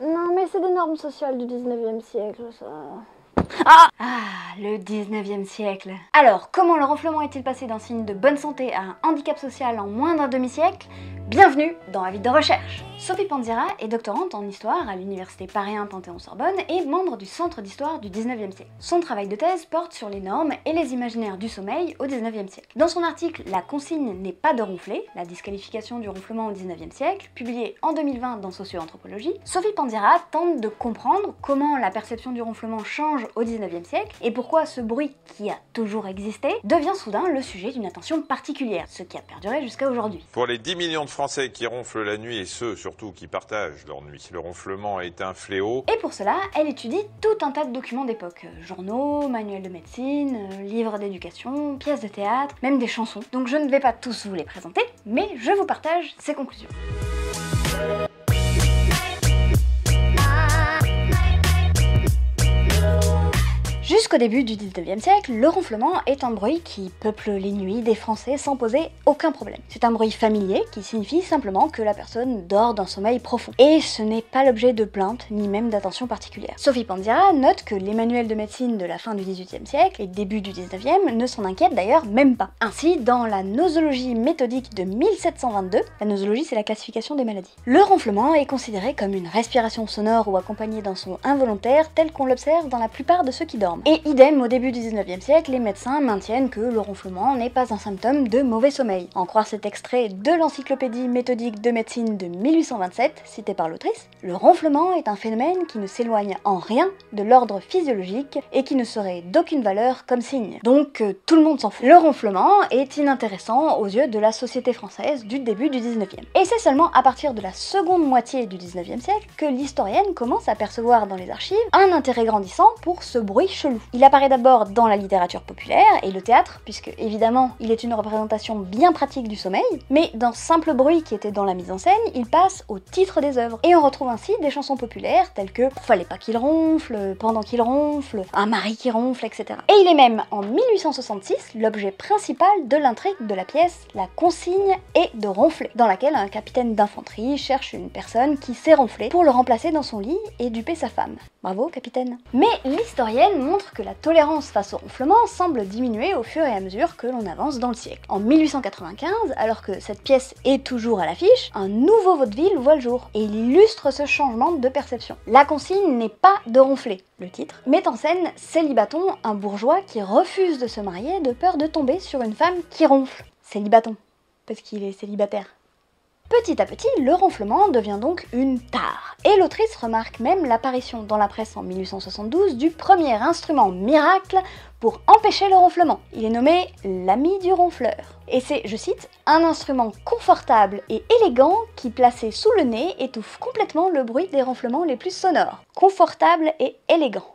Non, mais c'est des normes sociales du 19e siècle, ça. Le 19e siècle. Alors, comment le ronflement est-il passé d'un signe de bonne santé à un handicap social en moins d'un demi-siècle? Bienvenue dans Avis de recherche. Sophie Pandzira est doctorante en histoire à l'université Paris 1 Panthéon-Sorbonne et membre du Centre d'histoire du 19e siècle. Son travail de thèse porte sur les normes et les imaginaires du sommeil au 19e siècle. Dans son article La consigne n'est pas de ronfler, la disqualification du ronflement au 19e siècle, publié en 2020 dans Socio-anthropologie, Sophie Pandzira tente de comprendre comment la perception du ronflement change au 19e siècle et pourquoi ce bruit qui a toujours existé devient soudain le sujet d'une attention particulière, ce qui a perduré jusqu'à aujourd'hui. Pour les 10 millions de Français qui ronflent la nuit et ceux surtout qui partagent leur nuit, le ronflement est un fléau. Et pour cela, elle étudie tout un tas de documents d'époque, journaux, manuels de médecine, livres d'éducation, pièces de théâtre, même des chansons. Donc je ne vais pas tous vous les présenter, mais je vous partage ses conclusions. Jusqu'au début du 19e siècle, le ronflement est un bruit qui peuple les nuits des Français sans poser aucun problème. C'est un bruit familier qui signifie simplement que la personne dort d'un sommeil profond. Et ce n'est pas l'objet de plaintes ni même d'attention particulière. Sophie Pandzira note que les manuels de médecine de la fin du 18e siècle et début du 19e ne s'en inquiètent d'ailleurs même pas. Ainsi, dans la nosologie méthodique de 1722, la nosologie c'est la classification des maladies, le ronflement est considéré comme une respiration sonore ou accompagnée d'un son involontaire tel qu'on l'observe dans la plupart de ceux qui dorment. Et idem, au début du 19e siècle, les médecins maintiennent que le ronflement n'est pas un symptôme de mauvais sommeil. En croire cet extrait de l'encyclopédie méthodique de médecine de 1827, cité par l'autrice, le ronflement est un phénomène qui ne s'éloigne en rien de l'ordre physiologique et qui ne serait d'aucune valeur comme signe. Donc tout le monde s'en fout. Le ronflement est inintéressant aux yeux de la société française du début du 19e. Et c'est seulement à partir de la seconde moitié du 19e siècle que l'historienne commence à percevoir dans les archives un intérêt grandissant pour ce bruit chelou. Il apparaît d'abord dans la littérature populaire et le théâtre, puisque évidemment il est une représentation bien pratique du sommeil, mais d'un simple bruit qui était dans la mise en scène, il passe au titre des œuvres. Et on retrouve ainsi des chansons populaires telles que Fallait pas qu'il ronfle, Pendant qu'il ronfle, Un mari qui ronfle, etc. Et il est même en 1866 l'objet principal de l'intrigue de la pièce La consigne est de ronfler, dans laquelle un capitaine d'infanterie cherche une personne qui sait ronfler pour le remplacer dans son lit et duper sa femme. Bravo, capitaine. Mais l'historienne montre que la tolérance face au ronflement semble diminuer au fur et à mesure que l'on avance dans le siècle. En 1895, alors que cette pièce est toujours à l'affiche, un nouveau vaudeville voit le jour, et il illustre ce changement de perception. La consigne n'est pas de ronfler. Le titre met en scène Célibaton, un bourgeois qui refuse de se marier de peur de tomber sur une femme qui ronfle. Célibaton, parce qu'il est célibataire. Petit à petit, le ronflement devient donc une tare. Et l'autrice remarque même l'apparition dans la presse en 1872 du premier instrument miracle pour empêcher le ronflement. Il est nommé l'ami du ronfleur. Et c'est, je cite, un instrument confortable et élégant qui, placé sous le nez, étouffe complètement le bruit des ronflements les plus sonores. Confortable et élégant.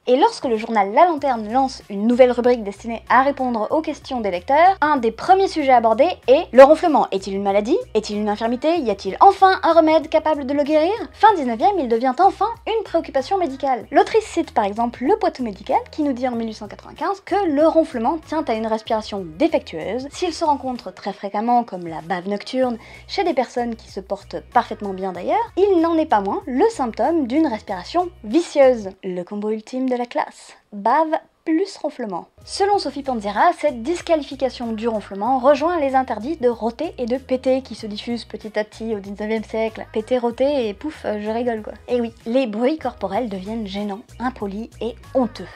Et lorsque le journal La Lanterne lance une nouvelle rubrique destinée à répondre aux questions des lecteurs, un des premiers sujets abordés est le ronflement. Est-il une maladie? Est-il une infirmité? Y a-t-il enfin un remède capable de le guérir? Fin 19e, il devient enfin une préoccupation médicale. L'autrice cite par exemple Le Poitou médical qui nous dit en 1895 que le ronflement tient à une respiration défectueuse. S'il se rencontre très fréquemment, comme la bave nocturne, chez des personnes qui se portent parfaitement bien d'ailleurs, il n'en est pas moins le symptôme d'une respiration vicieuse. Le combo ultime de la classe. Bave plus ronflement. Selon Sophie Pandzira, cette disqualification du ronflement rejoint les interdits de rôter et de péter qui se diffusent petit à petit au 19e siècle. Péter, rôter et pouf, je rigole quoi. Et oui, les bruits corporels deviennent gênants, impolis et honteux.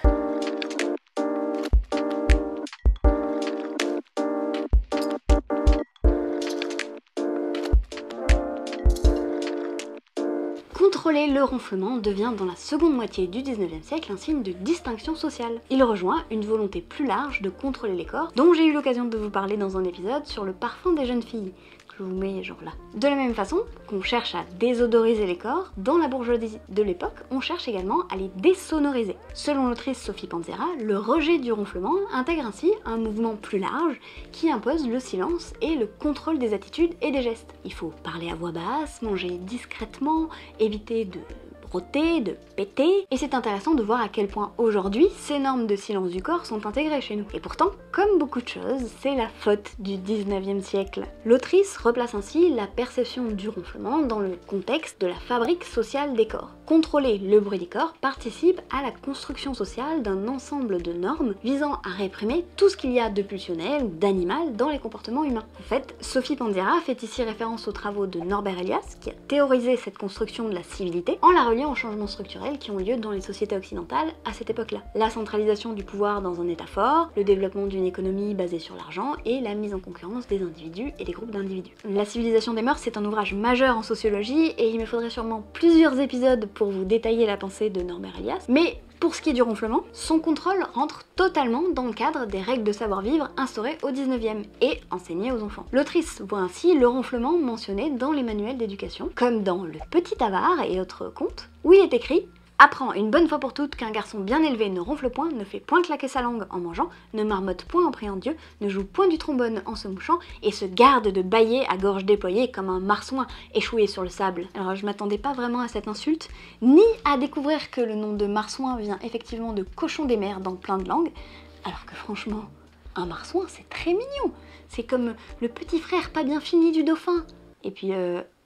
Contrôler le ronflement devient dans la seconde moitié du 19e siècle un signe de distinction sociale. Il rejoint une volonté plus large de contrôler les corps, dont j'ai eu l'occasion de vous parler dans un épisode sur le parfum des jeunes filles, que je vous mets genre là. De la même façon qu'on cherche à désodoriser les corps, dans la bourgeoisie de l'époque, on cherche également à les désonoriser. Selon l'autrice Sophie Pandzira, le rejet du ronflement intègre ainsi un mouvement plus large qui impose le silence et le contrôle des attitudes et des gestes. Il faut parler à voix basse, manger discrètement, éviter de frotter, de péter, et c'est intéressant de voir à quel point aujourd'hui ces normes de silence du corps sont intégrées chez nous. Et pourtant, comme beaucoup de choses, c'est la faute du 19e siècle. L'autrice replace ainsi la perception du ronflement dans le contexte de la fabrique sociale des corps. Contrôler le bruit des corps participe à la construction sociale d'un ensemble de normes visant à réprimer tout ce qu'il y a de pulsionnel ou d'animal dans les comportements humains. En fait, Sophie Panzira fait ici référence aux travaux de Norbert Elias, qui a théorisé cette construction de la civilité en la reliant aux changements structurels qui ont lieu dans les sociétés occidentales à cette époque-là. La centralisation du pouvoir dans un état fort, le développement d'une économie basée sur l'argent et la mise en concurrence des individus et des groupes d'individus. La civilisation des mœurs, c'est un ouvrage majeur en sociologie et il me faudrait sûrement plusieurs épisodes pour vous détailler la pensée de Norbert Elias, mais pour ce qui est du ronflement, son contrôle rentre totalement dans le cadre des règles de savoir-vivre instaurées au 19e et enseignées aux enfants. L'autrice voit ainsi le ronflement mentionné dans les manuels d'éducation, comme dans Le Petit Avare et autres contes, où il est écrit « Apprends une bonne fois pour toutes qu'un garçon bien élevé ne ronfle point, ne fait point claquer sa langue en mangeant, ne marmotte point en priant Dieu, ne joue point du trombone en se mouchant, et se garde de bâiller à gorge déployée comme un marsouin échoué sur le sable. » Alors je m'attendais pas vraiment à cette insulte, ni à découvrir que le nom de marsouin vient effectivement de cochon des mers dans plein de langues, alors que franchement, un marsouin c'est très mignon, c'est comme le petit frère pas bien fini du dauphin. Et puis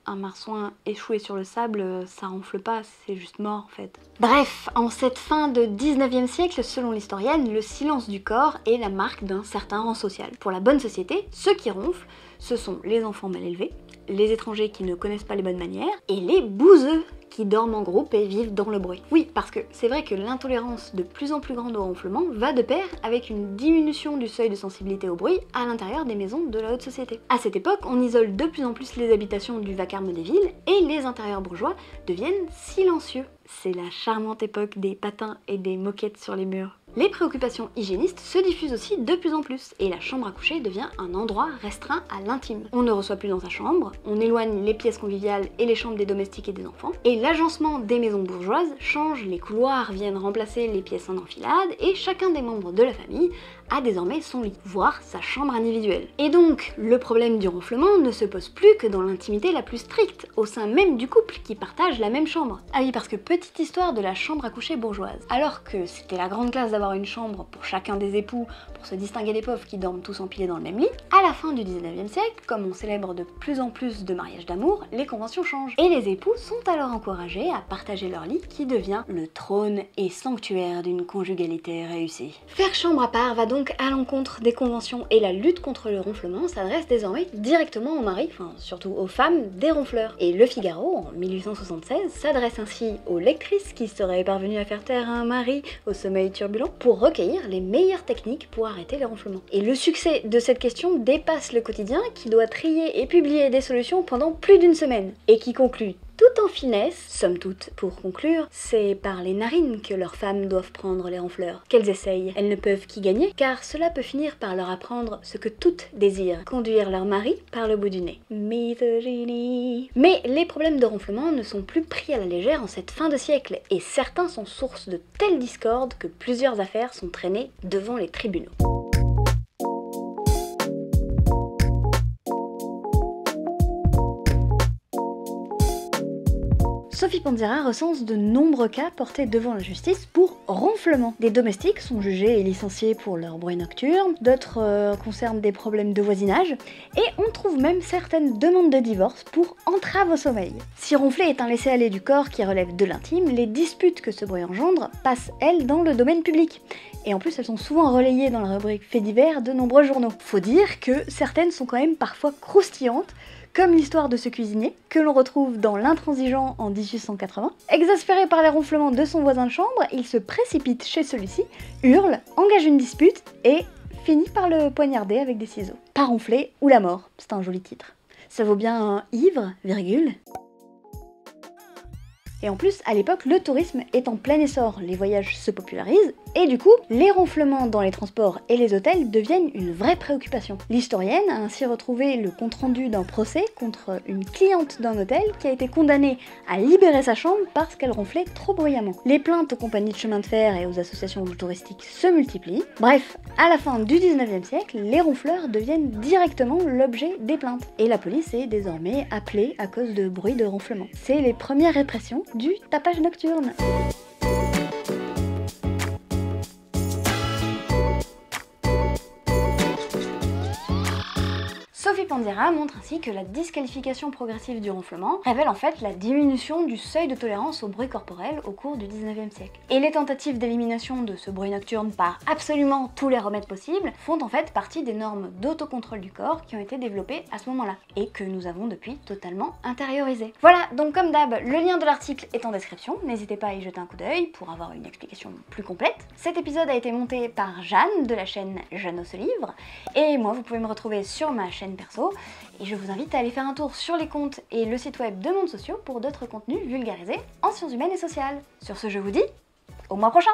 un marsouin échoué sur le sable, ça ronfle pas, c'est juste mort en fait. Bref, en cette fin de 19e siècle, selon l'historienne, le silence du corps est la marque d'un certain rang social. Pour la bonne société, ceux qui ronflent, ce sont les enfants mal élevés, les étrangers qui ne connaissent pas les bonnes manières, et les bouseux qui dorment en groupe et vivent dans le bruit. Oui, parce que c'est vrai que l'intolérance de plus en plus grande au ronflement va de pair avec une diminution du seuil de sensibilité au bruit à l'intérieur des maisons de la haute société. À cette époque, on isole de plus en plus les habitations du vacarme des villes et les intérieurs bourgeois deviennent silencieux. C'est la charmante époque des patins et des moquettes sur les murs. Les préoccupations hygiénistes se diffusent aussi de plus en plus et la chambre à coucher devient un endroit restreint à l'intime. On ne reçoit plus dans sa chambre, on éloigne les pièces conviviales et les chambres des domestiques et des enfants, et l'agencement des maisons bourgeoises change, les couloirs viennent remplacer les pièces en enfilade et chacun des membres de la famille a désormais son lit, voire sa chambre individuelle. Et donc, le problème du ronflement ne se pose plus que dans l'intimité la plus stricte, au sein même du couple qui partage la même chambre. Ah oui, parce que petite histoire de la chambre à coucher bourgeoise. Alors que c'était la grande classe d'avoir une chambre pour chacun des époux pour se distinguer des pauvres qui dorment tous empilés dans le même lit, à la fin du 19e siècle, comme on célèbre de plus en plus de mariages d'amour, les conventions changent. Et les époux sont alors encouragés à partager leur lit qui devient le trône et sanctuaire d'une conjugalité réussie. Faire chambre à part va donc à l'encontre des conventions et la lutte contre le ronflement s'adresse désormais directement aux maris, enfin surtout aux femmes des ronfleurs. Et Le Figaro, en 1876, s'adresse ainsi aux lectrices qui seraient parvenues à faire taire un mari au sommeil turbulent pour recueillir les meilleures techniques pour arrêter les ronflements. Et le succès de cette question dépasse le quotidien qui doit trier et publier des solutions pendant plus d'une semaine et qui conclut tout en finesse, somme toute, pour conclure, c'est par les narines que leurs femmes doivent prendre les ronfleurs. Qu'elles essayent, elles ne peuvent qu'y gagner, car cela peut finir par leur apprendre ce que toutes désirent, conduire leur mari par le bout du nez. Misogynie. Mais les problèmes de ronflement ne sont plus pris à la légère en cette fin de siècle, et certains sont source de telle discorde que plusieurs affaires sont traînées devant les tribunaux. Sophie Panzira recense de nombreux cas portés devant la justice pour ronflement. Des domestiques sont jugés et licenciés pour leur bruit nocturne, d'autres concernent des problèmes de voisinage, et on trouve même certaines demandes de divorce pour entrave au sommeil. Si ronfler est un laisser-aller du corps qui relève de l'intime, les disputes que ce bruit engendre passent, elles, dans le domaine public. Et en plus, elles sont souvent relayées dans la rubrique faits divers de nombreux journaux. Faut dire que certaines sont quand même parfois croustillantes, comme l'histoire de ce cuisinier, que l'on retrouve dans L'Intransigeant en 1880. Exaspéré par les ronflements de son voisin de chambre, il se précipite chez celui-ci, hurle, engage une dispute et finit par le poignarder avec des ciseaux. Pas ronfler ou la mort, c'est un joli titre. Ça vaut bien un ivre, virgule. Et en plus, à l'époque, le tourisme est en plein essor, les voyages se popularisent, et du coup, les ronflements dans les transports et les hôtels deviennent une vraie préoccupation. L'historienne a ainsi retrouvé le compte-rendu d'un procès contre une cliente d'un hôtel qui a été condamnée à libérer sa chambre parce qu'elle ronflait trop bruyamment. Les plaintes aux compagnies de chemin de fer et aux associations touristiques se multiplient. Bref, à la fin du 19e siècle, les ronfleurs deviennent directement l'objet des plaintes. Et la police est désormais appelée à cause de bruits de ronflement. C'est les premières répressions du tapage nocturne. Sophie Pandira montre ainsi que la disqualification progressive du ronflement révèle en fait la diminution du seuil de tolérance au bruit corporel au cours du 19e siècle. Et les tentatives d'élimination de ce bruit nocturne par absolument tous les remèdes possibles font en fait partie des normes d'autocontrôle du corps qui ont été développées à ce moment-là et que nous avons depuis totalement intériorisées. Voilà, donc comme d'hab, le lien de l'article est en description, n'hésitez pas à y jeter un coup d'œil pour avoir une explication plus complète. Cet épisode a été monté par Jeanne de la chaîne Jeannot se livre, et moi vous pouvez me retrouver sur ma chaîne perso, et je vous invite à aller faire un tour sur les comptes et le site web de Mondes Sociaux pour d'autres contenus vulgarisés en sciences humaines et sociales. Sur ce, je vous dis au mois prochain!